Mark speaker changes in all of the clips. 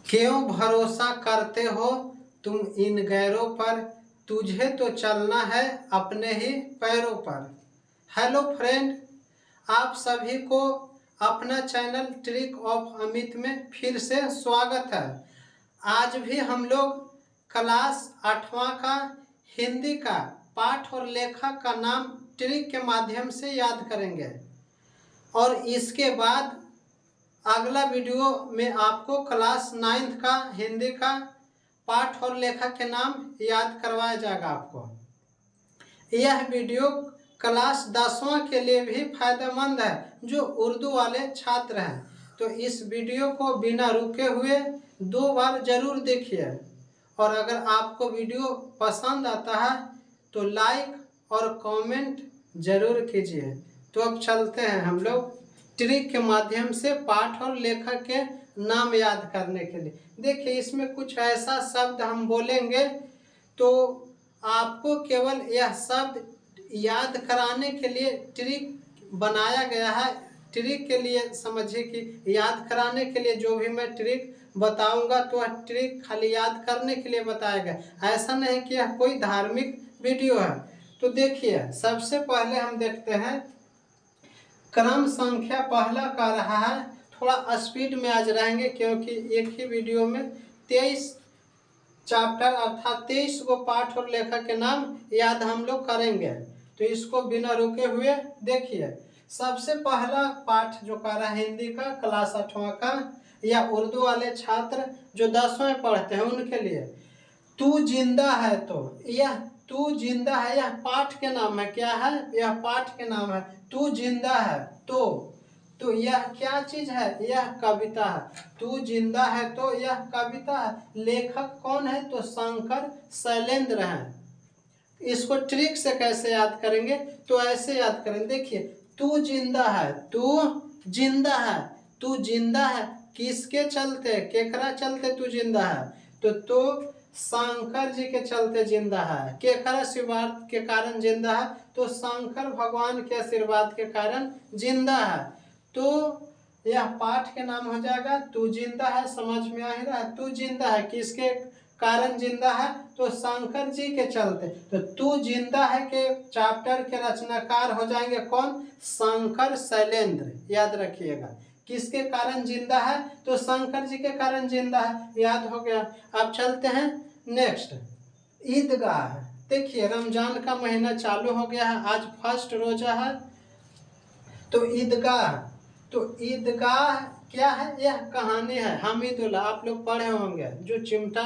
Speaker 1: क्यों भरोसा करते हो तुम इन गैरों पर, तुझे तो चलना है अपने ही पैरों पर। हेलो फ्रेंड, आप सभी को अपना चैनल ट्रिक ऑफ अमित में फिर से स्वागत है। आज भी हम लोग क्लास 8वां का हिंदी का पाठ और लेखक का नाम ट्रिक के माध्यम से याद करेंगे और इसके बाद अगला वीडियो में आपको क्लास 9th का हिंदी का पाठ और लेखक के नाम याद करवाया जाएगा। आपको यह वीडियो क्लास 10वां के लिए भी फायदेमंद है जो उर्दू वाले छात्र हैं। तो इस वीडियो को बिना रुके हुए 2 बार जरूर देखिए और अगर आपको वीडियो पसंद आता है तो लाइक और कमेंट जरूर कीजिए। तो अब चलते हैं हम लोग ट्रिक के माध्यम से पाठ और लेखक के नाम याद करने के लिए। देखिए इसमें कुछ ऐसा शब्द हम बोलेंगे तो आपको केवल यह शब्द याद कराने के लिए ट्रिक बनाया गया है। ट्रिक के लिए समझिए कि याद कराने के लिए जो भी मैं ट्रिक बताऊंगा तो वह ट्रिक खाली याद करने के लिए बताया गया, ऐसा नहीं कि यह कोई धार्मिक वीडियो है। तो देखिए सबसे पहले हम देखते हैं क्रम संख्या पहला का रहा है। थोड़ा स्पीड में आज रहेंगे क्योंकि एक ही वीडियो में 23 चैप्टर अर्थात 23 को पाठ और लेखक के नाम याद हम लोग करेंगे। तो इसको बिना रुके हुए देखिए। सबसे पहला पाठ जो कर रहा है हिंदी का क्लास 8वां का या उर्दू वाले छात्र जो 10वें पढ़ते हैं उनके लिए, तू जिंदा है तो, यह तू जिंदा है यह पाठ के नाम है। क्या है? यह पाठ के नाम है। तू जिंदा है तो यह क्या चीज है? यह कविता है। तू जिंदा है तो यह कविता है। लेखक कौन है? तो शंकर शैलेंद्र हैं। इसको ट्रिक से कैसे याद करेंगे? तो ऐसे याद करेंगे। देखिए तू जिंदा है, तू जिंदा है, तू जिंदा है किसके चलते? केकरा चलते तू जिंदा है? तो शंकर जी के चलते जिंदा है। केकरा आशीर्वाद के कारण जिंदा है? तो शंकर भगवान के आशीर्वाद के कारण जिंदा है। तो यह पाठ के नाम हो जाएगा तू जिंदा है। समझ में आ ही रहा है? तू जिंदा है किसके कारण जिंदा है? तो शंकर जी के चलते। तो तू जिंदा है के चैप्टर के रचनाकार हो जाएंगे कौन? शंकर शैलेंद्र। याद रखिएगा किसके कारण जिंदा है? तो शंकर जी के कारण जिंदा है। याद हो गया। अब चलते हैं नेक्स्ट ईदगाह। देखिए रमजान का महीना चालू हो गया है, आज फर्स्ट रोजा है। तो ईदगाह क्या है? यह कहानी है हमीदुल्लाह। आप लोग पढ़े होंगे जो चिमटा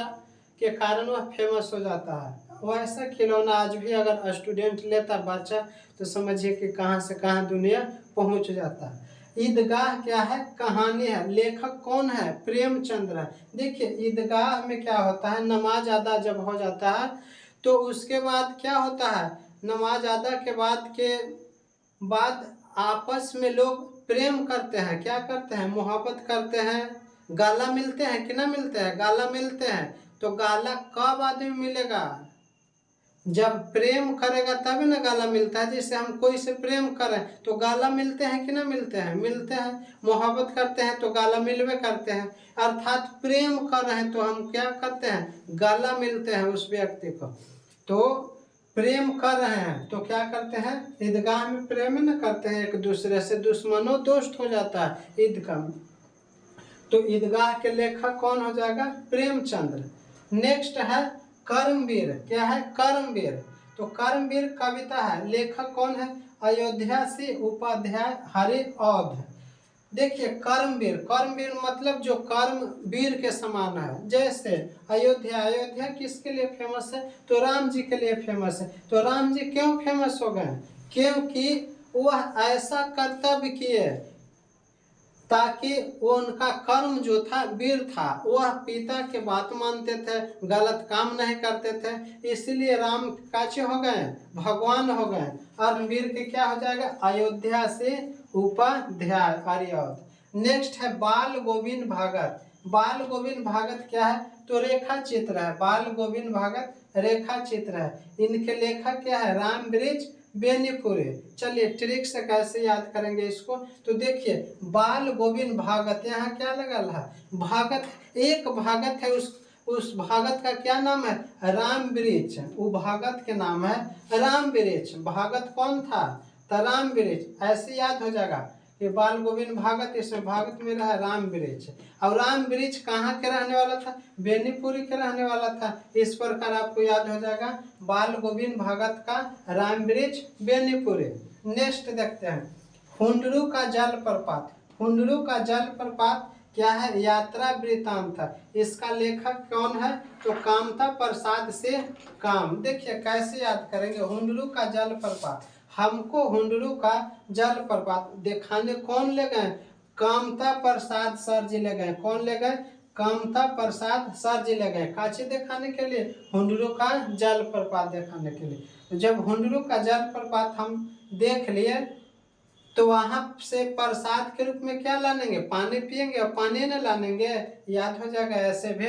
Speaker 1: के कारण वह फेमस हो जाता है। वैसा खिलौना आज भी अगर स्टूडेंट लेता बच्चा तो समझिए कि कहाँ से कहाँ दुनिया पहुँच जाता है। ईदगाह क्या है? कहानी है। लेखक कौन है? प्रेमचंद्र है। देखिए ईदगाह में क्या होता है, नमाज अदा जब हो जाता है तो उसके बाद क्या होता है, नमाज अदा के बाद आपस में लोग प्रेम करते हैं। क्या करते हैं? मोहब्बत करते हैं। गाला मिलते हैं कि ना मिलते हैं? गाला मिलते हैं। तो गाला कब आदमी मिलेगा? जब प्रेम करेगा तभी ना गाला मिलता है। जैसे हम कोई से प्रेम करें तो गाला मिलते हैं कि ना मिलते हैं? मिलते हैं। मोहब्बत करते हैं तो गाला मिलवे करते हैं। अर्थात प्रेम कर रहे हैं तो हम क्या करते हैं? गाला मिलते हैं उस व्यक्ति को। तो प्रेम कर रहे हैं तो क्या करते हैं? ईदगाह में प्रेम न करते हैं एक दूसरे से, दुश्मनों दोस्त हो जाता है ईदगाह में। तो ईदगाह के लेखक कौन हो जाएगा? प्रेमचंद्र। नेक्स्ट है कर्मवीर। क्या है? कर्मवीर। तो कर्मवीर कविता है। लेखक कौन है? अयोध्या से उपाध्याय हरिऔध। देखिए कर्मवीर मतलब जो कर्मवीर के समान है। जैसे अयोध्या किसके लिए फेमस है? तो राम जी के लिए फेमस है। तो राम जी क्यों फेमस हो गए? क्योंकि वह ऐसा कर्तव्य किए ताकि वो उनका कर्म जो था वीर था, वह पिता के बात मानते थे, गलत काम नहीं करते थे, इसलिए राम काचे हो गए? भगवान हो गए। और वीर के क्या हो जाएगा? अयोध्या से उपाध्याय हरिऔध। नेक्स्ट है बाल गोविंद भागत। बाल गोविंद भागत क्या है? तो रेखा चित्र है। बाल गोविंद भागत रेखा चित्र है। इनके लेखक क्या है? रामवृक्ष बेनीपुरे। चलिए ट्रिक से कैसे याद करेंगे इसको, तो देखिए बाल गोविंद भागत, यहाँ क्या लगल है भागत, एक भागत है, उस भागत का क्या नाम है राम वृक्ष, वो भागत के नाम है राम वृक्ष। भागत कौन था तो राम वृक्ष, ऐसे याद हो जाएगा कि बाल गोविंद भागत, इसमें भागत में रहा राम वृक्ष। और राम वृक्ष कहाँ के रहने वाला था, बेनीपुरी के रहने वाला था। इस प्रकार आपको याद हो जाएगा बाल गोविंद भागत का राम वृक्ष बेनीपुरी। नेक्स्ट देखते हैं हुंडरू का जलप्रपात। हुंडरू का जलप्रपात क्या है, यात्रा वृत्तांत था। इसका लेखक कौन है तो कामता प्रसाद से काम। देखिए कैसे याद करेंगे हुंडरू का जलप्रपात, हमको हुंडरू का जलप्रपात दिखाने कौन ले गए, कामता प्रसाद सर जी ले गए। कौन ले गए, कामता प्रसाद सर जी ले गए, काची दिखाने के लिए, हुंडरू का जलप्रपात दिखाने के लिए। तो जब हुंडरू का जलप्रपात हम देख लिए तो वहां से प्रसाद के रूप में क्या लानेंगे, पानी पिएंगे, और पानी न लानेंगे, याद हो जाएगा ऐसे भी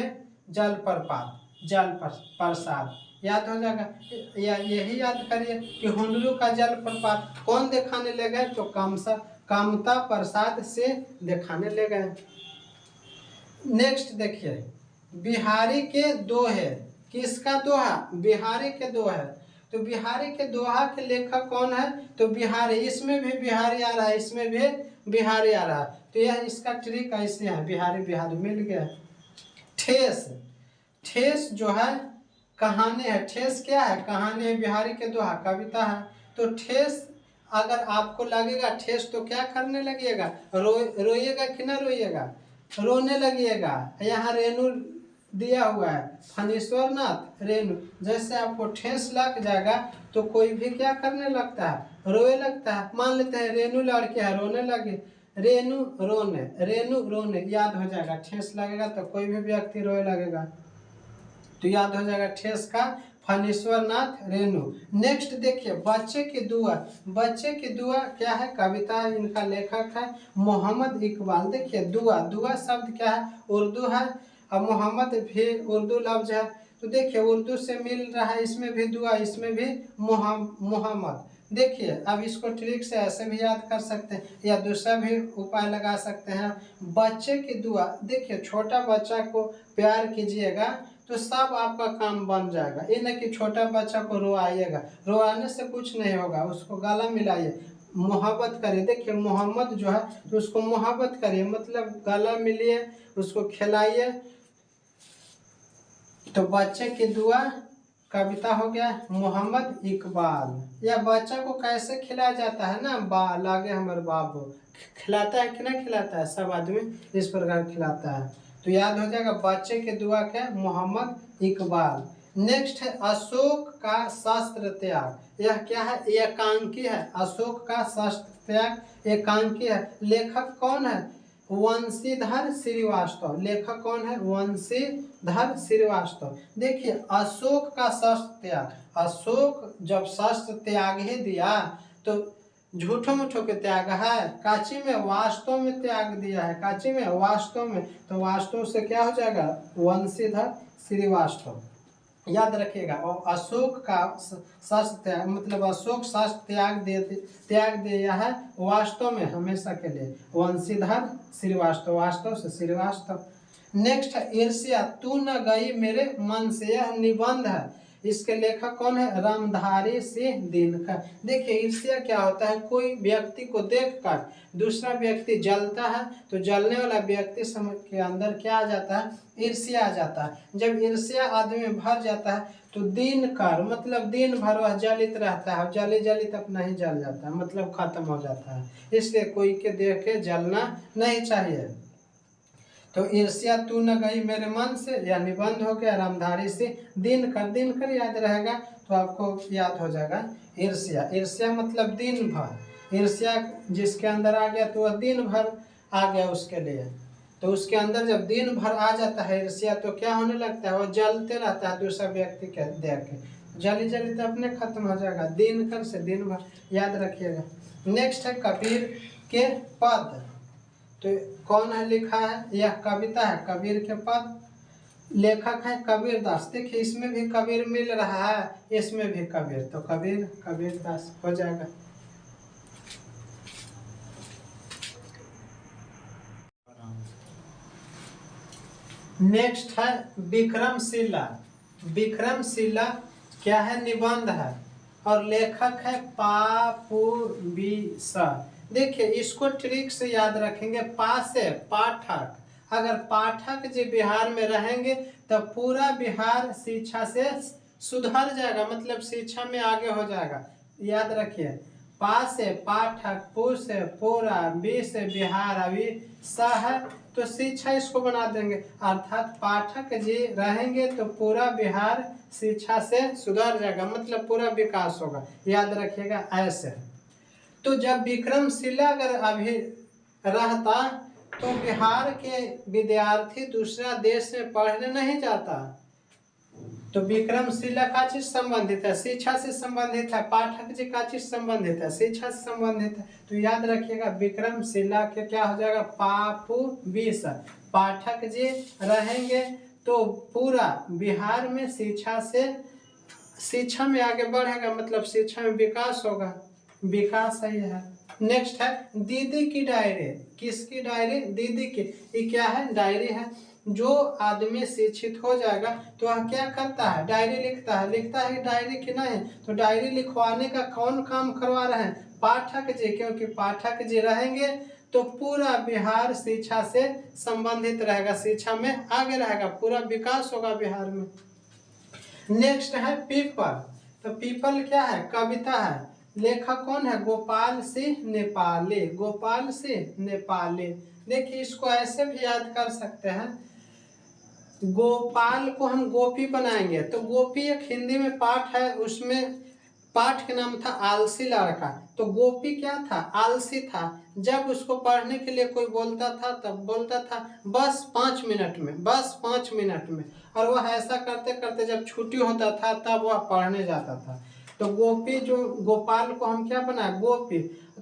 Speaker 1: जलप्रपात, जल प्रसाद याद हो जाएगा। या यही याद करिए कि हुंडरू का जलप्रपात कौन दिखाने ले गए तो कामता प्रसाद से दिखाने ले गए। नेक्स्ट देखिए बिहारी के दोहे, किसका दोहा, बिहारी के दोहे। तो बिहारी के दोहा के लेखक कौन है तो बिहारी, इसमें भी बिहारी आ रहा है, इसमें भी बिहारी आ रहा है। तो यह इसका ट्रिक ऐसे है, बिहारी बिहारी मिल गया। ठेस, ठेस जो है कहानी है, ठेस क्या है कहानी है, बिहारी के दोहा कविता है। तो ठेस अगर आपको लगेगा ठेस तो क्या करने लगेगा, रोइएगा कि ना रोइएगा, रोने लगेगा। यहाँ रेणु दिया हुआ है, फणीश्वर नाथ रेणु, जैसे आपको ठेस लग जाएगा तो कोई भी क्या करने लगता है, रोए लगता है। मान लेते हैं रेणु लड़के है, रोने लगे, रेणु रोने, रेणु रोने, याद हो जाएगा। ठेस लगेगा तो कोई भी व्यक्ति रोए लगेगा, तो याद हो जाएगा ठेस का फणीश्वर नाथ रेणु। नेक्स्ट देखिए बच्चे की दुआ। बच्चे की दुआ क्या है, कविता है, इनका लेखक है मोहम्मद इकबाल। देखिए दुआ, दुआ शब्द क्या है, उर्दू है, और मोहम्मद भी उर्दू लफ्ज है। तो देखिए उर्दू से मिल रहा है, इसमें भी दुआ, इसमें भी मोहम्मद। देखिए अब इसको ट्रिक से ऐसे भी याद कर सकते हैं, या दूसरा भी उपाय लगा सकते हैं। बच्चे की दुआ, देखिए छोटा बच्चा को प्यार कीजिएगा तो सब आपका काम बन जाएगा। ये नहीं कि छोटा बच्चा को रोआइएगा, रोआने से कुछ नहीं होगा, उसको गला मिलाइए, मोहब्बत करिए। देखिए मोहम्मद जो है तो उसको मोहब्बत करिए, मतलब गला मिलिए, उसको खिलाइए। तो बच्चे की दुआ कविता हो गया मोहम्मद इकबाल। या बच्चा को कैसे खिलाया जाता है ना, लागे हमारे बाबू, खिलाता है कि ना खिलाता है, सब आदमी इस प्रकार खिलाता है। तो याद हो जाएगा बच्चे के दुआ क्या, मोहम्मद इकबाल। नेक्स्ट है अशोक का शस्त्र त्याग। यह क्या है, एकांकी है, अशोक का शस्त्र त्याग एकांकी है। लेखक कौन है, वंशीधर श्रीवास्तव। लेखक कौन है, वंशीधर श्रीवास्तव। देखिए अशोक का शस्त्र त्याग, अशोक जब शस्त्र त्याग ही दिया तो झूठो मूठो के त्याग है, काची में वास्तव में त्याग दिया है, काची में वास्तव में, तो वास्तव से क्या हो जाएगा वंशीधर श्रीवास्तव, याद रखिएगा। और अशोक का शस्त्र त्याग मतलब अशोक शस्त्र त्याग दिया है वास्तव में हमेशा के लिए, वंशीधर श्रीवास्तव, वास्तव से श्रीवास्तव। नेक्स्ट है ईर्ष्या, तू न गई मेरे मन से। यह निबंध है, इसके लेखक कौन है, रामधारी सिंह दिनकर। देखिए ईर्ष्या क्या होता है, कोई व्यक्ति को देखकर दूसरा व्यक्ति जलता है तो जलने वाला व्यक्ति के अंदर क्या आ जाता है, ईर्ष्या आ जाता है। जब ईर्ष्या आदमी में भर जाता है तो दिनकर मतलब दिन भर वह जलित रहता है, जलित अपना ही जल जाता है, मतलब खत्म हो जाता है। इसलिए कोई के देख के जलना नहीं चाहिए। तो ईर्ष्या तू न गई मेरे मन से, या निबंध हो गया रामधारी से दिनकर याद रहेगा तो आपको याद हो जाएगा ईर्ष्या। ईर्ष्या मतलब दिन भर, ईर्ष्या जिसके अंदर आ गया तो वह दिन भर आ गया उसके लिए। तो उसके अंदर जब दिन भर आ जाता है ईर्ष्या तो क्या होने लगता है, वो जलते रहता है दूसरा व्यक्ति के देख के, जली तो अपने खत्म हो जाएगा, दिनकर से दिन भर, याद रखिएगा। नेक्स्ट है कबीर के पद। तो कौन है लिखा है, यह कविता है कबीर के पद। लेखक है कबीर दास। देखिए इसमें भी कबीर मिल रहा है, इसमें भी कबीर, तो कबीर कबीर दास हो जाएगा। नेक्स्ट है विक्रमशिला। विक्रमशिला क्या है? निबंध है और लेखक है पापुबिस। देखिए इसको ट्रिक से याद रखेंगे। पा से पाठक, अगर पाठक जी बिहार में रहेंगे तो पूरा बिहार शिक्षा से सुधर जाएगा, मतलब शिक्षा में आगे हो जाएगा। याद रखिए, पा से पाठक, पू से पूरा, बी से बिहार, अभी स है तो शिक्षा इसको बना देंगे, अर्थात पाठक जी रहेंगे तो पूरा बिहार शिक्षा से सुधर जाएगा, मतलब पूरा विकास होगा। याद रखिएगा ऐसे। तो जब विक्रमशिला अगर अभी रहता तो बिहार के विद्यार्थी दूसरा देश में पढ़ने नहीं जाता। तो विक्रमशिला का चीज संबंधित है? शिक्षा से संबंधित है। पाठक जी का चीज संबंधित है? शिक्षा से संबंधित है। तो याद रखिएगा विक्रमशिला के क्या हो जाएगा? पापुबिस। पाठक जी रहेंगे तो पूरा बिहार में शिक्षा में आगे बढ़ेगा, मतलब शिक्षा में विकास होगा। विकास सही है। नेक्स्ट है दीदी की डायरी। किसकी डायरी? दीदी की। ये क्या है? डायरी है। जो आदमी शिक्षित हो जाएगा तो वह क्या करता है? डायरी लिखता है। लिखता है डायरी की नहीं, तो डायरी लिखवाने का कौन काम करवा रहे हैं? पाठक जी, क्योंकि पाठक जी रहेंगे तो पूरा बिहार शिक्षा से संबंधित रहेगा, शिक्षा में आगे रहेगा, पूरा विकास होगा बिहार में। नेक्स्ट है पीपल। तो पीपल क्या है? कविता है। लेखक कौन है? गोपाल सिंह नेपाली। गोपाल सिंह नेपाली। देखिए इसको ऐसे भी याद कर सकते हैं, गोपाल को हम गोपी बनाएंगे तो गोपी एक हिंदी में पाठ है, उसमें पाठ के नाम था आलसी लड़का। तो गोपी क्या था? आलसी था। जब उसको पढ़ने के लिए कोई बोलता था तब बोलता था बस 5 मिनट में, बस 5 मिनट में, और वह ऐसा करते करते जब छुट्टी होता था तब वह पढ़ने जाता था। तो गोपी, जो गोपाल को हम क्या बनाए? गोपी।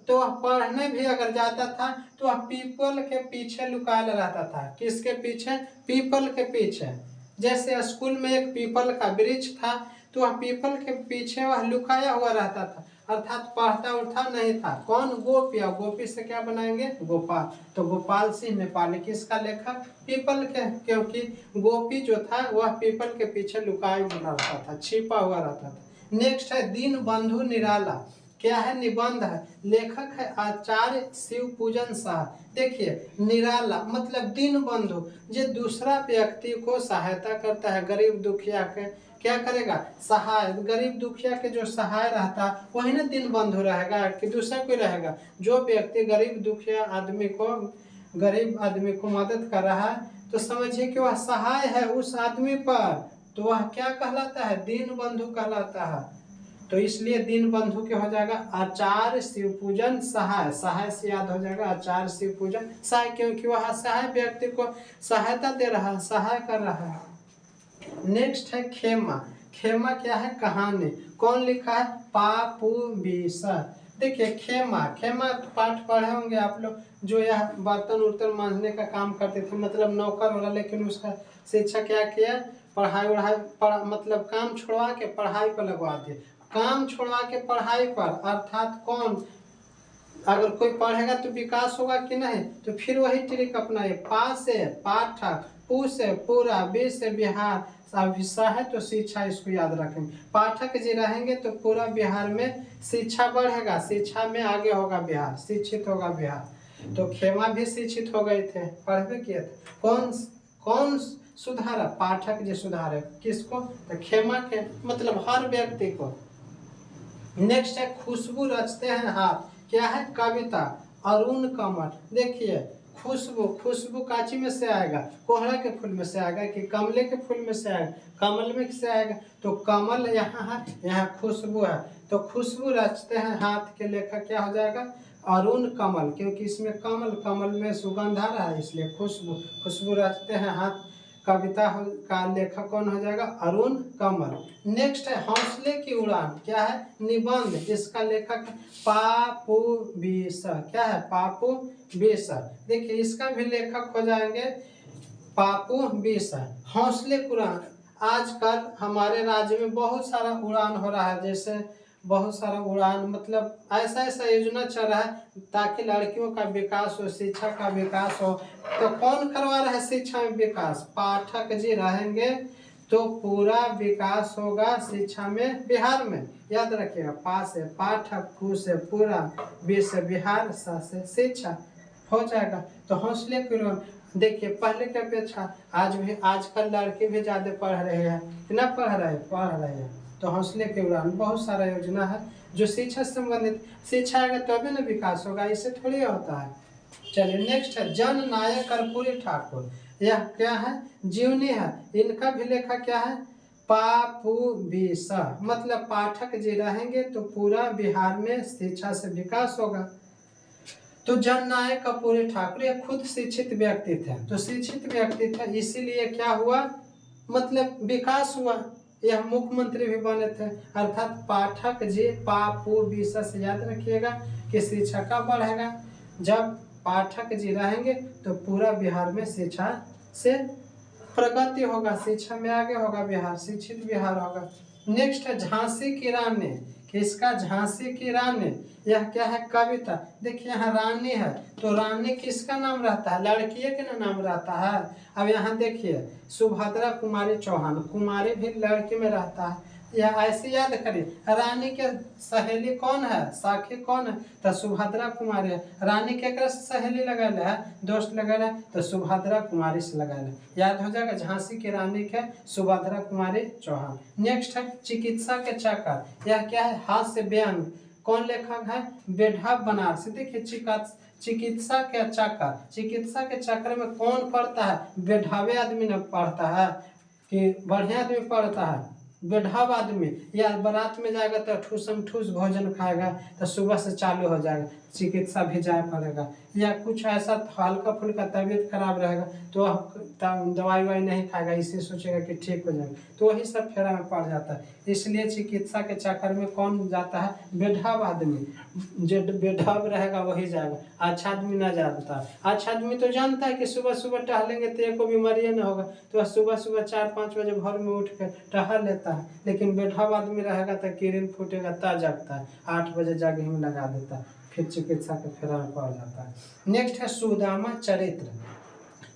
Speaker 1: तो वह पढ़ने भी अगर जाता था तो वह पीपल के पीछे लुकाया रहता था। किसके पीछे? पीपल के पीछे। जैसे स्कूल में एक पीपल का वृक्ष था तो वह पीपल के पीछे वह लुकाया हुआ रहता था, अर्थात पढ़ता उठता नहीं था। कौन? गोपी। और गोपी से क्या बनाएंगे? गोपाल। तो गोपाल सिंह नेपाली किसका लेखक? पीपल के, क्योंकि गोपी जो था वह पीपल के पीछे लुकाया हुआ रहता था, छिपा हुआ रहता था। नेक्स्ट है दीन बंधु निराला। क्या है? निबंध है। लेखक है आचार्य शिवपूजन शाह। देखिए निराला मतलब दीन बंधु, जो दूसरा व्यक्ति को सहायता करता है, गरीब दुखिया के क्या करेगा? सहाय। गरीब दुखिया के जो सहाय रहता वही ना दीन बंधु रहेगा, कि दूसरा कोई रहेगा? जो व्यक्ति गरीब दुखिया आदमी को, गरीब आदमी को मदद कर रहा है तो समझिए कि वह सहाय है उस आदमी पर, तो वह क्या कहलाता है? दीन बंधु कहलाता है। तो इसलिए दीन बंधु के हो जाएगा आचार्य शिवपूजन सहाय। सहाय से याद हो जाएगा आचार्य शिवपूजन सहाय, क्योंकि वह असहाय व्यक्ति को सहायता दे रहा है, सहाय कर रहा है। नेक्स्ट है खेमा। खेमा क्या है? कहानी। कौन लिखा है? पापुबिस। देखिए खेमा, खेमा पाठ पढ़े होंगे आप लोग, जो यह बर्तन उर्तन मांजने का काम करते थे, मतलब नौकर वाला, लेकिन उसका शिक्षा क्या किया? पढ़ाई वढ़ाई मतलब काम छोड़वा के पढ़ाई पर लगवा दिए। काम छोड़वा के पढ़ाई पर, अर्थात कौन? अगर कोई पढ़ेगा तो विकास होगा कि नहीं? तो फिर वही ट्रिक अपनाए। पा से पाठक, पू से पूरा, बी से बिहार, विषय है तो शिक्षा, इसको याद रखेंगे। पाठक जी रहेंगे तो पूरा बिहार में शिक्षा बढ़ेगा, शिक्षा में आगे होगा बिहार, शिक्षित होगा बिहार। तो खेमा भी शिक्षित हो गए थे, पढ़वे किए थे। कौन कौन सुधारा? पाठक जी सुधारे। किसको? तो खेमा के, मतलब हर व्यक्ति को। नेक्स्ट है खुशबू रचते हैं हाथ। क्या है? कविता। अरुण कमल। देखिए खुशबू, खुशबू काची में से आएगा? कोहरा के फूल में से आएगा कि कमले के फूल में से आएगा? कमल में से आएगा। तो कमल यहाँ है, यहाँ खुशबू है, तो खुशबू रचते हैं हाथ के लेखक क्या हो जाएगा? अरुण कमल, क्योंकि इसमें कमल, कमल में सुगंध आ रहा है इसलिए खुशबू। खुशबू रचते हैं हाथ कविता का लेखक कौन हो जाएगा? अरुण कमल। नेक्स्ट है हौसले की उड़ान। क्या है? निबंध। इसका लेखक पापुबिस। क्या है? पापुबिस। देखिए इसका भी लेखक हो जाएंगे पापू बीस है। हौसले उड़ान, आजकल हमारे राज्य में बहुत सारा उड़ान हो रहा है, जैसे बहुत सारा उड़ान मतलब ऐसा ऐसा योजना चल रहा है ताकि लड़कियों का विकास हो, शिक्षा का विकास हो। तो कौन करवा रहा है शिक्षा में विकास? पाठक जी रहेंगे तो पूरा विकास होगा शिक्षा में बिहार में। याद रखिएगा, पा से पाठक, पू से पूरा, बी से बिहार, सा से शिक्षा हो जाएगा। तो हौसले की देखिए, पहले की अपेक्षा आज भी आजकल लड़के भी ज़्यादा पढ़ रहे हैं। कितना पढ़ रहे हैं। तो हौसले के उड़ान बहुत सारा योजना है जो शिक्षा से संबंधित। शिक्षा आएगा तभी ना विकास होगा, इससे थोड़ी होता है। चलिए नेक्स्ट है जननायक कर्पूरी ठाकुर। यह क्या है? जीवनी है। इनका भी लेखा क्या है? पापू बीसा, मतलब पाठक जी रहेंगे तो पूरा बिहार में शिक्षा से विकास होगा। तो जननायक कर्पूरी ठाकुर यह खुद शिक्षित व्यक्ति थे। तो शिक्षित व्यक्ति थे इसीलिए क्या हुआ, मतलब विकास हुआ। यह मुख्यमंत्री भी बने थे। अर्थात पाठक जी पापू बीसा से याद रखिएगा कि शिक्षा कब बढ़ेगा? जब पाठक जी रहेंगे तो पूरा बिहार में शिक्षा से प्रगति होगा, शिक्षा में आगे होगा बिहार, शिक्षित बिहार होगा। नेक्स्ट है झांसी की रानी। किसका? झांसी की रानी। यह क्या है? कविता। देखिए यहाँ रानी है तो रानी किसका नाम रहता है? लड़की के ना नाम रहता है। अब यहाँ देखिए सुभद्रा कुमारी चौहान, कुमारी भी लड़की में रहता है। यह ऐसे याद करिए, रानी के सहेली कौन है? साखी कौन है? तो सुभद्रा कुमारी है। रानी केकरा से सहेली लगल है, दोस्त लगल है? तो सुभद्रा कुमारी से लगल है। याद हो जाएगा, झांसी की रानी के सुभद्रा कुमारी चौहान। नेक्स्ट है चिकित्सा के चक्कर। यह क्या है? हास्य व्यंग। कौन लेखक है? बेढब बनारसी। देखिए चिकित्सा के चक्कर, चिकित्सा के चक्कर में कौन पढ़ता है? बेढावे आदमी न पढ़ता है कि बढ़िया आदमी पढ़ता है? बेढब आदमी। या बारात में जाएगा तो ठूसम ठूस भोजन खाएगा तो सुबह से चालू हो जाएगा, चिकित्सा भी जाए पड़ेगा। या कुछ ऐसा हल्का फुल्का तबीयत खराब रहेगा तो दवाई ववाई नहीं खाएगा, इसे सोचेगा कि ठीक हो जाएगा, तो वही सब फेरा में पड़ जाता है। इसलिए चिकित्सा के चक्कर में कौन जाता है? बेढब आदमी। जो बेढब रहेगा वही जाएगा, अच्छा आदमी ना जाता। अच्छा आदमी तो जानता है कि सुबह सुबह टहलेंगे तो एक को बीमारी न होगा, तो सुबह सुबह 4-5 बजे भोर में उठ कर टहल लेता है। लेकिन बेढब आदमी रहेगा तो किरण फूटेगा तब जागता है, 8 बजे जागे ही लगा देता है, फिर चिकित्सा के फेरा में पड़ जाता है। नेक्स्ट है सुदामा चरित्र।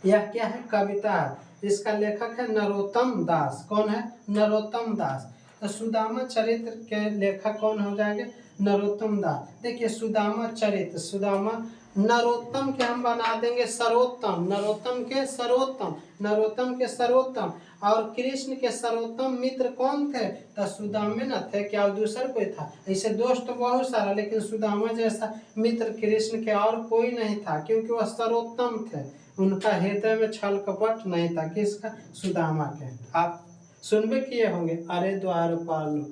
Speaker 1: यह क्या है? कविता है। इसका लेखक है नरोत्तम दास। कौन है? नरोत्तम दास। तो सुदामा चरित्र के लेखक कौन हो जाएंगे? नरोत्तम दास। देखिए सुदामा चरित्र, सुदामा नरोत्तम के हम बना देंगे सर्वोत्तम, नरोत्तम के सर्वोत्तम, नरोत्तम के सर्वोत्तम। और कृष्ण के सर्वोत्तम मित्र कौन थे? तो सुदामा न थे क्या? दूसरा कोई था? ऐसे दोस्त तो बहुत सारा, लेकिन सुदामा जैसा मित्र कृष्ण के और कोई नहीं था, क्योंकि वह सर्वोत्तम थे। उनका हृदय में छल कपट नहीं था। किसका? सुदामा के। आप सुनबे किए होंगे, अरे द्वारपाल।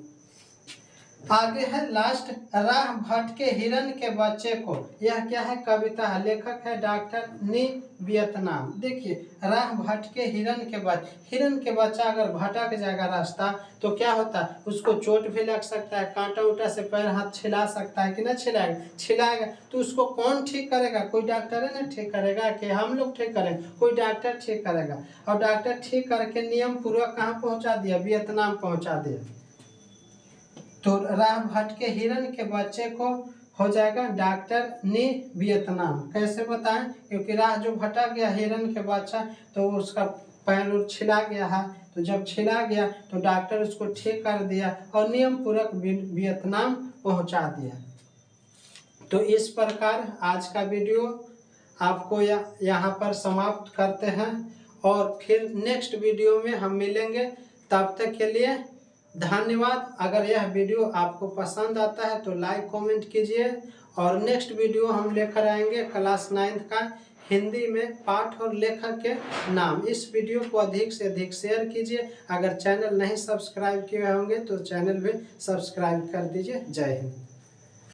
Speaker 1: आगे है लास्ट, राह भटके हिरण के बच्चे को। यह क्या है? कविता है। लेखक है डॉक्टर नी वियतनाम। देखिए राह भटके हिरण के बच्चे, हिरण के बच्चा अगर भटक जाएगा रास्ता तो क्या होता है? उसको चोट भी लग सकता है, कांटा उटा से पैर हाथ छिला सकता है कि ना छिलाएगा? छिलाएगा तो उसको कौन ठीक करेगा? कोई डॉक्टर है ना ठीक करेगा कि हम लोग ठीक करेंगे? कोई डॉक्टर ठीक करेगा। और डॉक्टर ठीक करके नियम पूर्वक कहाँ पहुँचा दिया? वियतनाम पहुँचा दिया। तो राह भटके हिरण के बच्चे को हो जाएगा डॉक्टर नी वियतनाम। कैसे बताएं? क्योंकि राह जो भटक गया हिरण के बच्चा तो उसका पैर छिला गया है, तो जब छिला गया तो डॉक्टर उसको ठीक कर दिया और नियम पूर्वक वियतनाम पहुंचा दिया। तो इस प्रकार आज का वीडियो आपको यहाँ पर समाप्त करते हैं और फिर नेक्स्ट वीडियो में हम मिलेंगे। तब तक के लिए धन्यवाद। अगर यह वीडियो आपको पसंद आता है तो लाइक कमेंट कीजिए। और नेक्स्ट वीडियो हम लेकर आएंगे क्लास 9 का हिंदी में पाठ और लेखक के नाम। इस वीडियो को अधिक से अधिक शेयर कीजिए। अगर चैनल नहीं सब्सक्राइब किए होंगे तो चैनल भी सब्सक्राइब कर दीजिए। जय हिंद।